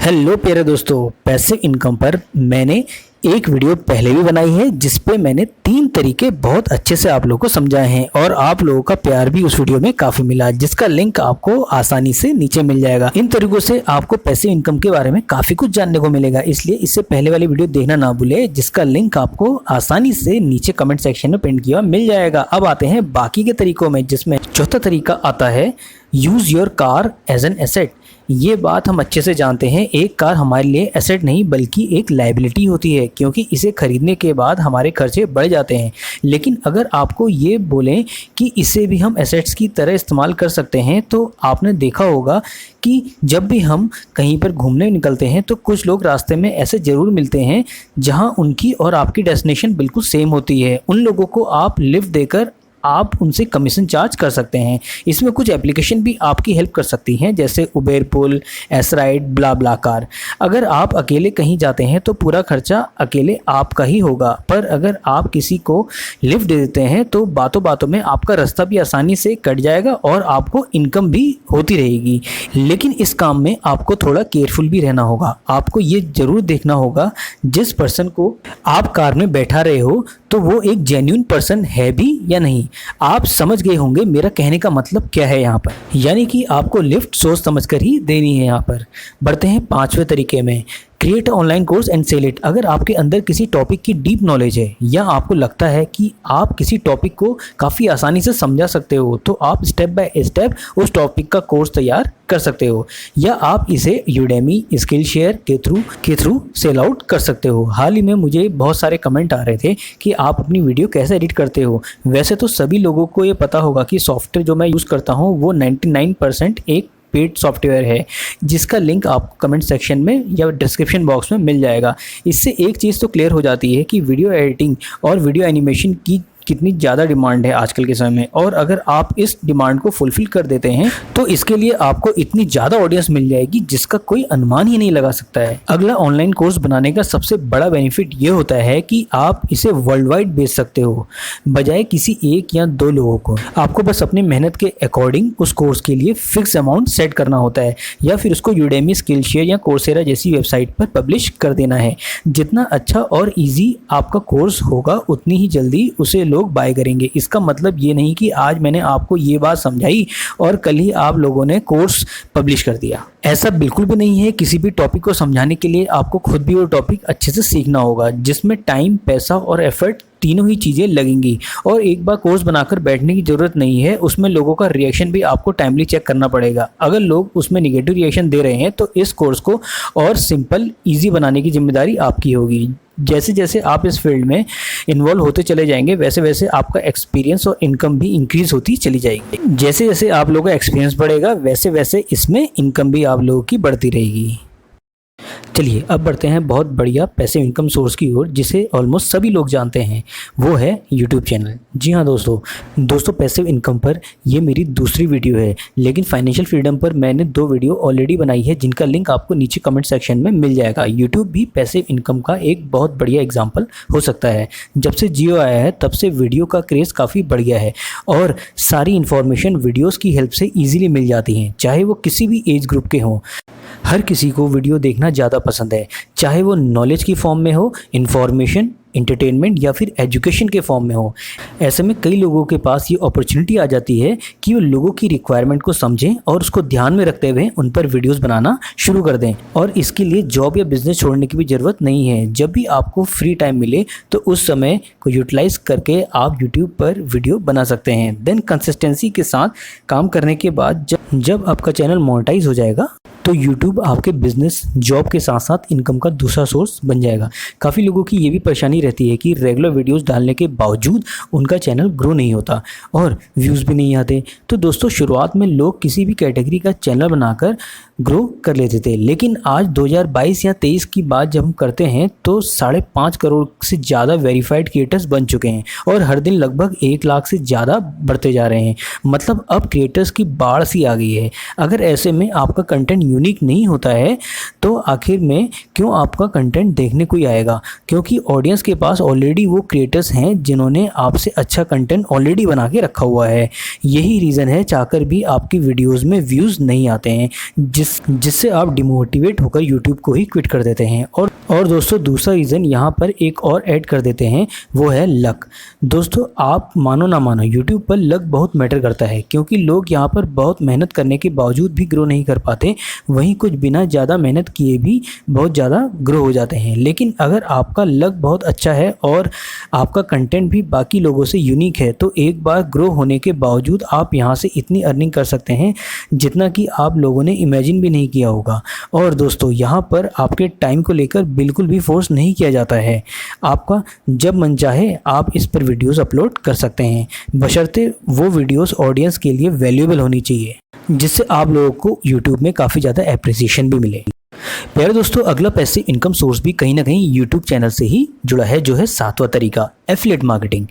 Hello प्यारे दोस्तों, passive income पर मैंने एक वीडियो पहले भी बनाई है जिस पे मैंने 3 तरीके बहुत अच्छे से आप लोगों को समझाए हैं और आप लोगों का प्यार भी उस वीडियो में काफ़ी मिला, जिसका लिंक आपको आसानी से नीचे मिल जाएगा। इन तरीकों से आपको पैसिव इनकम के बारे में काफ़ी कुछ जानने को मिलेगा, इसलिए इससे पहले वाली वीडियो देखना ना भूले, जिसका लिंक आपको आसानी से नीचे कमेंट सेक्शन में पिन किया मिल जाएगा। अब आते हैं बाकी के तरीकों में, जिसमें चौथा तरीका आता है use your car as an asset. ये बात हम अच्छे से जानते हैं, एक कार हमारे लिए एसेट नहीं बल्कि एक लायबिलिटी होती है, क्योंकि इसे खरीदने के बाद हमारे खर्चे बढ़ जाते हैं। लेकिन अगर आपको ये बोलें कि इसे भी हम एसेट्स की तरह इस्तेमाल कर सकते हैं, तो आपने देखा होगा कि जब भी हम कहीं पर घूमने निकलते हैं तो कुछ लोग रास्ते में ऐसे ज़रूर मिलते हैं जहां उनकी और आपकी डेस्टिनेशन बिल्कुल सेम होती है। उन लोगों को आप लिफ्ट देकर आप उनसे कमीशन चार्ज कर सकते हैं। इसमें कुछ एप्लीकेशन भी आपकी हेल्प कर सकती हैं, जैसे उबेर पुल, एस राइड, ब्ला ब्ला कार। अगर आप अकेले कहीं जाते हैं तो पूरा खर्चा अकेले आपका ही होगा, पर अगर आप किसी को लिफ्ट दे देते हैं तो बातों बातों में आपका रास्ता भी आसानी से कट जाएगा और आपको इनकम भी होती रहेगी। लेकिन इस काम में आपको थोड़ा केयरफुल भी रहना होगा। आपको ये ज़रूर देखना होगा जिस पर्सन को आप कार में बैठा रहे हो तो वो एक जेन्युइन पर्सन है भी या नहीं। आप समझ गए होंगे मेरा कहने का मतलब क्या है यहाँ पर, यानी कि आपको लिफ्ट सोच समझ कर ही देनी है। यहाँ पर बढ़ते हैं 5वें तरीके में, create online course and sell it. अगर आपके अंदर किसी टॉपिक की डीप नॉलेज है या आपको लगता है कि आप किसी टॉपिक को काफ़ी आसानी से समझा सकते हो, तो आप स्टेप बाय स्टेप उस टॉपिक का कोर्स तैयार कर सकते हो, या आप इसे यूडेमी, स्किल शेयर के थ्रू सेल आउट कर सकते हो। हाल ही में मुझे बहुत सारे कमेंट आ रहे थे कि आप अपनी वीडियो कैसे एडिट करते हो। वैसे तो सभी लोगों को ये पता होगा कि सॉफ्टवेयर जो मैं यूज़ करता हूँ वो 99% एक पेड सॉफ्टवेयर है, जिसका लिंक आपको कमेंट सेक्शन में या डिस्क्रिप्शन बॉक्स में मिल जाएगा। इससे एक चीज़ तो क्लियर हो जाती है कि वीडियो एडिटिंग और वीडियो एनिमेशन की कितनी ज़्यादा डिमांड है आजकल के समय में, और अगर आप इस डिमांड को फुलफ़िल कर देते हैं तो इसके लिए आपको इतनी ज़्यादा ऑडियंस मिल जाएगी जिसका कोई अनुमान ही नहीं लगा सकता है। अगला ऑनलाइन कोर्स बनाने का सबसे बड़ा बेनिफिट ये होता है कि आप इसे वर्ल्ड वाइड बेच सकते हो, बजाय किसी एक या 2 लोगों को। आपको बस अपनी मेहनत के अकॉर्डिंग उस कोर्स के लिए फिक्स अमाउंट सेट करना होता है, या फिर उसको यूडेमी, स्किल शेयर या कोर्सेरा जैसी वेबसाइट पर पब्लिश कर देना है। जितना अच्छा और ईजी आपका कोर्स होगा उतनी ही जल्दी उसे लोग बाय करेंगे। इसका मतलब ये नहीं कि आज मैंने आपको ये बात समझाई और कल ही आप लोगों ने कोर्स पब्लिश कर दिया। ऐसा बिल्कुल भी नहीं है। किसी भी टॉपिक को समझाने के लिए आपको खुद भी वो टॉपिक अच्छे से सीखना होगा, जिसमें टाइम, पैसा और एफर्ट तीनों ही चीज़ें लगेंगी। और एक बार कोर्स बनाकर बैठने की ज़रूरत नहीं है, उसमें लोगों का रिएक्शन भी आपको टाइमली चेक करना पड़ेगा। अगर लोग उसमें निगेटिव रिएक्शन दे रहे हैं तो इस कोर्स को और सिंपल, ईजी बनाने की जिम्मेदारी आपकी होगी। जैसे जैसे आप इस फील्ड में इन्वॉल्व होते चले जाएंगे, वैसे वैसे आपका एक्सपीरियंस और इनकम भी इंक्रीज होती चली जाएगी। जैसे जैसे आप लोगों का एक्सपीरियंस बढ़ेगा वैसे वैसे इसमें इनकम भी आप लोगों की बढ़ती रहेगी। चलिए अब बढ़ते हैं बहुत बढ़िया पैसिव इनकम सोर्स की ओर, जिसे ऑलमोस्ट सभी लोग जानते हैं, वो है यूट्यूब चैनल। जी हाँ दोस्तों पैसिव इनकम पर ये मेरी दूसरी वीडियो है, लेकिन फाइनेंशियल फ्रीडम पर मैंने 2 वीडियो ऑलरेडी बनाई है, जिनका लिंक आपको नीचे कमेंट सेक्शन में मिल जाएगा। यूट्यूब भी पैसिव इनकम का एक बहुत बढ़िया एग्जाम्पल हो सकता है। जब से जियो आया है तब से वीडियो का क्रेज़ काफ़ी बढ़ गया है और सारी इन्फॉर्मेशन वीडियोज़ की हेल्प से ईजिली मिल जाती हैं, चाहे वो किसी भी एज ग्रुप के हों। हर किसी को वीडियो देखना ज़्यादा पसंद है, चाहे वो नॉलेज की फॉर्म में हो, इन्फॉर्मेशन, एंटरटेनमेंट या फिर एजुकेशन के फॉर्म में हो। ऐसे में कई लोगों के पास ये अपॉर्चुनिटी आ जाती है कि वो लोगों की रिक्वायरमेंट को समझें और उसको ध्यान में रखते हुए उन पर वीडियोस बनाना शुरू कर दें। और इसके लिए जॉब या बिजनेस छोड़ने की भी ज़रूरत नहीं है। जब भी आपको फ्री टाइम मिले तो उस समय को यूटिलाइज करके आप यूट्यूब पर वीडियो बना सकते हैं। देन कंसिस्टेंसी के साथ काम करने के बाद जब आपका चैनल मोनेटाइज हो जाएगा तो YouTube आपके बिजनेस, जॉब के साथ साथ इनकम का दूसरा सोर्स बन जाएगा। काफ़ी लोगों की ये भी परेशानी रहती है कि रेगुलर वीडियोस डालने के बावजूद उनका चैनल ग्रो नहीं होता और व्यूज़ भी नहीं आते। तो दोस्तों शुरुआत में लोग किसी भी कैटेगरी का चैनल बनाकर ग्रो कर लेते थे, लेकिन आज 2022 या 23 की बात जब हम करते हैं तो 5.5 करोड़ से ज़्यादा वेरीफाइड क्रिएटर्स बन चुके हैं और हर दिन लगभग 1 लाख से ज़्यादा बढ़ते जा रहे हैं। मतलब अब क्रिएटर्स की बाढ़ सी आ गई है। अगर ऐसे में आपका कंटेंट यूनिक नहीं होता है तो आखिर में क्यों आपका कंटेंट देखने कोई आएगा, क्योंकि ऑडियंस के पास ऑलरेडी वो क्रिएटर्स हैं जिन्होंने आपसे अच्छा कंटेंट ऑलरेडी बना के रखा हुआ है। यही रीज़न है चाहकर भी आपकी वीडियोज़ में व्यूज़ नहीं आते हैं, जिससे आप डिमोटिवेट होकर यूट्यूब को ही क्विट कर देते हैं। और दोस्तों दूसरा रीज़न यहाँ पर एक और ऐड कर देते हैं, वो है लक। दोस्तों आप मानो ना मानो यूट्यूब पर लक बहुत मैटर करता है, क्योंकि लोग यहाँ पर बहुत मेहनत करने के बावजूद भी ग्रो नहीं कर पाते, वहीं कुछ बिना ज़्यादा मेहनत किए भी बहुत ज़्यादा ग्रो हो जाते हैं। लेकिन अगर आपका लक बहुत अच्छा है और आपका कंटेंट भी बाकी लोगों से यूनिक है तो एक बार ग्रो होने के बावजूद आप यहाँ से इतनी अर्निंग कर सकते हैं जितना कि आप लोगों ने इमेजिन भी नहीं किया होगा। और दोस्तों यहाँ पर आपके टाइम को लेकर बिल्कुल भी फोर्स नहीं किया जाता है, आपका जब मन चाहे आप इस पर वीडियोस अपलोड कर सकते हैं, बशर्ते वो वीडियोस ऑडियंस के लिए वैल्यूएबल होनी चाहिए, जिससे आप लोगों को यूट्यूब में काफ़ी ज़्यादा एप्रिसिएशन भी मिले। प्यारे दोस्तों अगला पैसिव इनकम सोर्स भी कहीं ना कहीं यूट्यूब चैनल से ही जुड़ा है, जो है सातवां तरीका, एफिलिएट मार्केटिंग।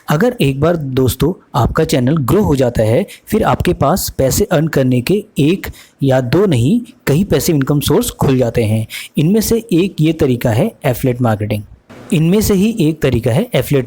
अगर एक बार दोस्तों आपका चैनल ग्रो हो जाता है, फिर आपके पास पैसे अर्न करने के एक या दो नहीं कई पैसिव इनकम सोर्स खुल जाते हैं। इनमें से एक ये तरीका है एफिलिएट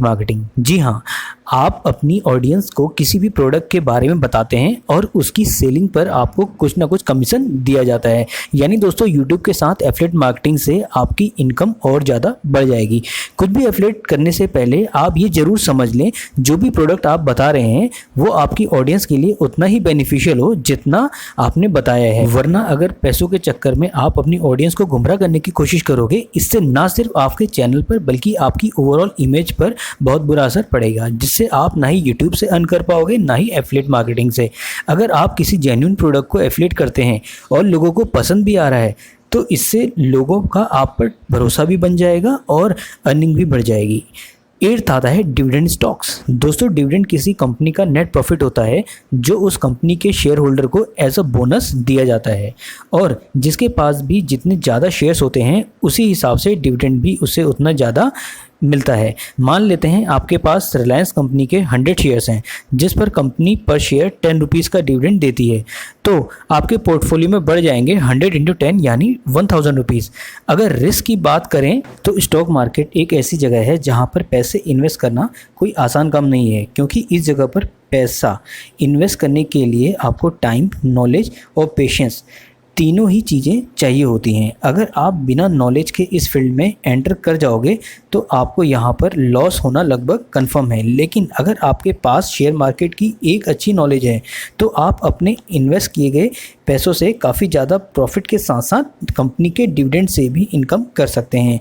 मार्केटिंग। जी हाँ, आप अपनी ऑडियंस को किसी भी प्रोडक्ट के बारे में बताते हैं और उसकी सेलिंग पर आपको कुछ ना कुछ कमीशन दिया जाता है। यानी दोस्तों यूट्यूब के साथ एफिलिएट मार्केटिंग से आपकी इनकम और ज़्यादा बढ़ जाएगी। कुछ भी एफिलिएट करने से पहले आप ये ज़रूर समझ लें जो भी प्रोडक्ट आप बता रहे हैं वो आपकी ऑडियंस के लिए उतना ही बेनिफिशियल हो जितना आपने बताया है, वरना अगर पैसों के चक्कर में आप अपनी ऑडियंस को गुमराह करने की कोशिश करोगे, इससे ना सिर्फ आपके चैनल पर बल्कि आपकी ओवरऑल इमेज पर बहुत बुरा असर पड़ेगा, जिससे आप ना ही यूट्यूब से अर्न कर पाओगे ना ही एफिलिएट मार्केटिंग से। अगर आप किसी जेन्युइन प्रोडक्ट को एफिलिएट करते हैं और लोगों को पसंद भी आ रहा है तो इससे लोगों का आप पर भरोसा भी बन जाएगा और अर्निंग भी बढ़ जाएगी। 8th आता है डिविडेंड स्टॉक्स। दोस्तों डिविडेंड किसी कंपनी का नेट प्रॉफिट होता है जो उस कंपनी के शेयर होल्डर को एज अ बोनस दिया जाता है, और जिसके पास भी जितने ज़्यादा शेयर्स होते हैं उसी हिसाब से डिविडेंड भी उससे उतना ज़्यादा मिलता है। मान लेते हैं आपके पास रिलायंस कंपनी के 100 शेयर्स हैं जिस पर कंपनी पर शेयर 10 रुपीज़ का डिविडेंड देती है, तो आपके पोर्टफोलियो में बढ़ जाएंगे 100 × 10 यानी 1000 रुपीज़। अगर रिस्क की बात करें तो स्टॉक मार्केट एक ऐसी जगह है जहां पर पैसे इन्वेस्ट करना कोई आसान काम नहीं है, क्योंकि इस जगह पर पैसा इन्वेस्ट करने के लिए आपको टाइम, नॉलेज और पेशेंस तीनों ही चीज़ें चाहिए होती हैं। अगर आप बिना नॉलेज के इस फील्ड में एंटर कर जाओगे तो आपको यहाँ पर लॉस होना लगभग कंफर्म है। लेकिन अगर आपके पास शेयर मार्केट की एक अच्छी नॉलेज है तो आप अपने इन्वेस्ट किए गए पैसों से काफ़ी ज़्यादा प्रॉफिट के साथ साथ कंपनी के डिविडेंड से भी इनकम कर सकते हैं।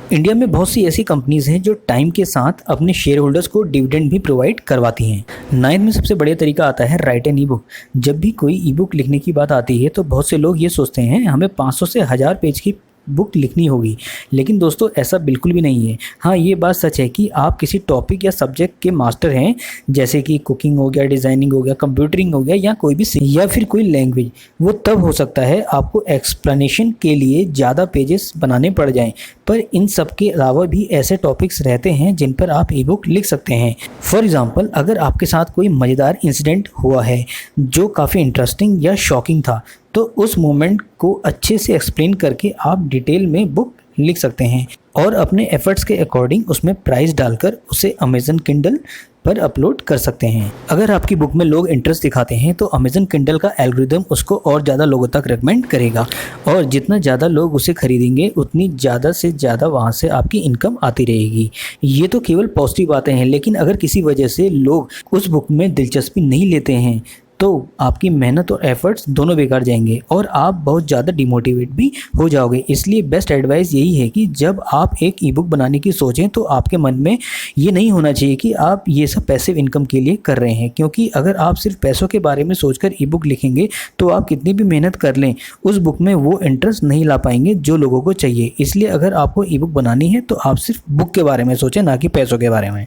इंडिया में बहुत सी ऐसी कंपनीज़ हैं जो टाइम के साथ अपने शेयर होल्डर्स को डिविडेंड भी प्रोवाइड करवाती हैं। 9th में सबसे बढ़िया तरीका आता है राइट एन ई बुक। जब भी कोई ई बुक लिखने की बात आती है तो बहुत से लोग ये सोचते हैं हमें 500 से 1000 पेज की बुक लिखनी होगी, लेकिन दोस्तों ऐसा बिल्कुल भी नहीं है। हाँ, ये बात सच है कि आप किसी टॉपिक या सब्जेक्ट के मास्टर हैं, जैसे कि कुकिंग हो गया, डिज़ाइनिंग हो गया, कंप्यूटरिंग हो गया, या कोई भी या फिर कोई लैंग्वेज, वो तब हो सकता है आपको एक्सप्लेनेशन के लिए ज़्यादा पेजेस बनाने पड़ जाएं। पर इन सब के अलावा भी ऐसे टॉपिक्स रहते हैं जिन पर आप ई बुक लिख सकते हैं। फॉर एग्ज़ाम्पल, अगर आपके साथ कोई मज़ेदार इंसिडेंट हुआ है जो काफ़ी इंटरेस्टिंग या शॉकिंग था, तो उस मोमेंट को अच्छे से एक्सप्लेन करके आप डिटेल में बुक लिख सकते हैं और अपने एफर्ट्स के अकॉर्डिंग उसमें प्राइस डालकर उसे अमेज़न किंडल पर अपलोड कर सकते हैं। अगर आपकी बुक में लोग इंटरेस्ट दिखाते हैं तो अमेज़न किंडल का एल्गोरिदम उसको और ज़्यादा लोगों तक रेकमेंड करेगा, और जितना ज़्यादा लोग उसे खरीदेंगे उतनी ज़्यादा से ज़्यादा वहाँ से आपकी इनकम आती रहेगी। ये तो केवल पॉजिटिव बातें हैं, लेकिन अगर किसी वजह से लोग उस बुक में दिलचस्पी नहीं लेते हैं तो आपकी मेहनत और एफर्ट्स दोनों बेकार जाएंगे और आप बहुत ज़्यादा डिमोटिवेट भी हो जाओगे। इसलिए बेस्ट एडवाइस यही है कि जब आप एक ई बुक बनाने की सोचें तो आपके मन में ये नहीं होना चाहिए कि आप ये सब पैसिव इनकम के लिए कर रहे हैं, क्योंकि अगर आप सिर्फ पैसों के बारे में सोचकर ई बुक लिखेंगे तो आप कितनी भी मेहनत कर लें उस बुक में वो इंटरेस्ट नहीं ला पाएंगे जो लोगों को चाहिए। इसलिए अगर आपको ई बुक बनानी है तो आप सिर्फ बुक के बारे में सोचें, ना कि पैसों के बारे में।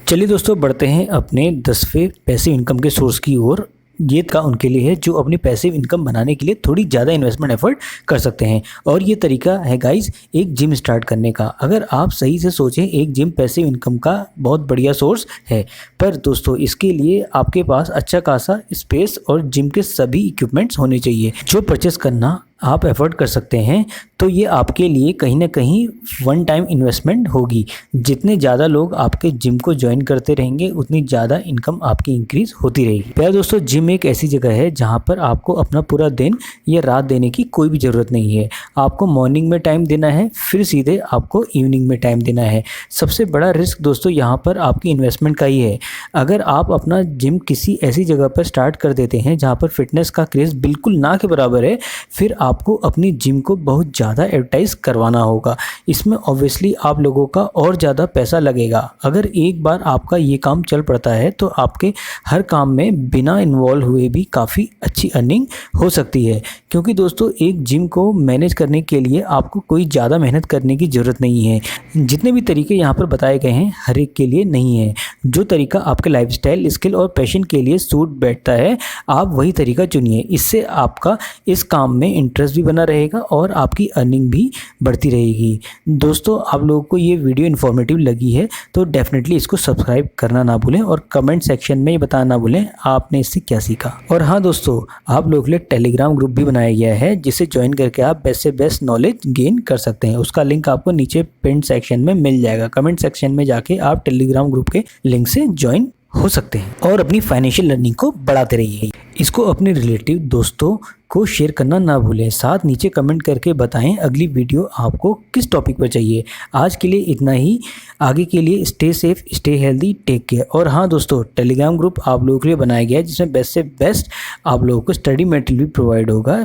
चलिए दोस्तों, बढ़ते हैं अपने 10वें पैसिव इनकम के सोर्स की ओर, ये का उनके लिए है जो अपनी पैसिव इनकम बनाने के लिए थोड़ी ज़्यादा इन्वेस्टमेंट एफर्ट कर सकते हैं। और ये तरीका है गाइज एक जिम स्टार्ट करने का। अगर आप सही से सोचें, एक जिम पैसिव इनकम का बहुत बढ़िया सोर्स है, पर दोस्तों इसके लिए आपके पास अच्छा खासा स्पेस और जिम के सभी इक्विपमेंट्स होने चाहिए जो परचेस करना आप एफर्ट कर सकते हैं। तो ये आपके लिए कहीं ना कहीं वन टाइम इन्वेस्टमेंट होगी। जितने ज़्यादा लोग आपके जिम को ज्वाइन करते रहेंगे उतनी ज़्यादा इनकम आपकी इंक्रीज होती रहेगी। प्यारे दोस्तों, जिम एक ऐसी जगह है जहाँ पर आपको अपना पूरा दिन या रात देने की कोई भी ज़रूरत नहीं है। आपको मॉर्निंग में टाइम देना है, फिर सीधे आपको इवनिंग में टाइम देना है। सबसे बड़ा रिस्क दोस्तों यहाँ पर आपकी इन्वेस्टमेंट का ही है। अगर आप अपना जिम किसी ऐसी जगह पर स्टार्ट कर देते हैं जहाँ पर फिटनेस का क्रेज़ बिल्कुल ना के बराबर है, फिर आपको अपनी जिम को बहुत ज़्यादा एडवर्टाइज करवाना होगा। इसमें ऑब्वियसली आप लोगों का और ज़्यादा पैसा लगेगा। अगर एक बार आपका ये काम चल पड़ता है तो आपके हर काम में बिना इन्वॉल्व हुए भी काफ़ी अच्छी अर्निंग हो सकती है। क्योंकि दोस्तों एक जिम को मैनेज करने के लिए आपको कोई ज़्यादा मेहनत करने की ज़रूरत नहीं है। जितने भी तरीके यहाँ पर बताए गए हैं हर एक के लिए नहीं है। जो तरीका आपके लाइफस्टाइल, स्किल और पैशन के लिए सूट बैठता है आप वही तरीका चुनिए। इससे आपका इस काम में इंटरेस्ट भी बना रहेगा और आपकी अर्निंग भी बढ़ती रहेगी। दोस्तों आप लोगों को ये वीडियो इन्फॉर्मेटिव लगी है तो डेफिनेटली इसको सब्सक्राइब करना ना भूलें और कमेंट सेक्शन में ये बताना ना भूलें आपने इससे क्या सीखा। और हाँ दोस्तों, आप लोगों के लिए टेलीग्राम ग्रुप भी बनाया गया है जिसे ज्वाइन करके आप बेस्ट से बेस्ट नॉलेज गेन कर सकते हैं। उसका लिंक आपको नीचे पिन सेक्शन में मिल जाएगा। कमेंट सेक्शन में जाके आप टेलीग्राम ग्रुप के लिंक से ज्वाइन हो सकते हैं और अपनी फाइनेंशियल लर्निंग को बढ़ाते रहिए। इसको अपने रिलेटिव दोस्तों को शेयर करना ना भूलें। साथ नीचे कमेंट करके बताएं अगली वीडियो आपको किस टॉपिक पर चाहिए। आज के लिए इतना ही। आगे के लिए stay safe, stay healthy, take care. और हाँ दोस्तों, टेलीग्राम ग्रुप आप लोगों के लिए बनाया गया है जिसमें बेस्ट से बेस्ट आप लोगों को स्टडी मटेरियल भी प्रोवाइड होगा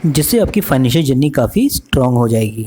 जिससे आपकी फाइनेंशियल जर्नी काफ़ी स्ट्रांग हो जाएगी।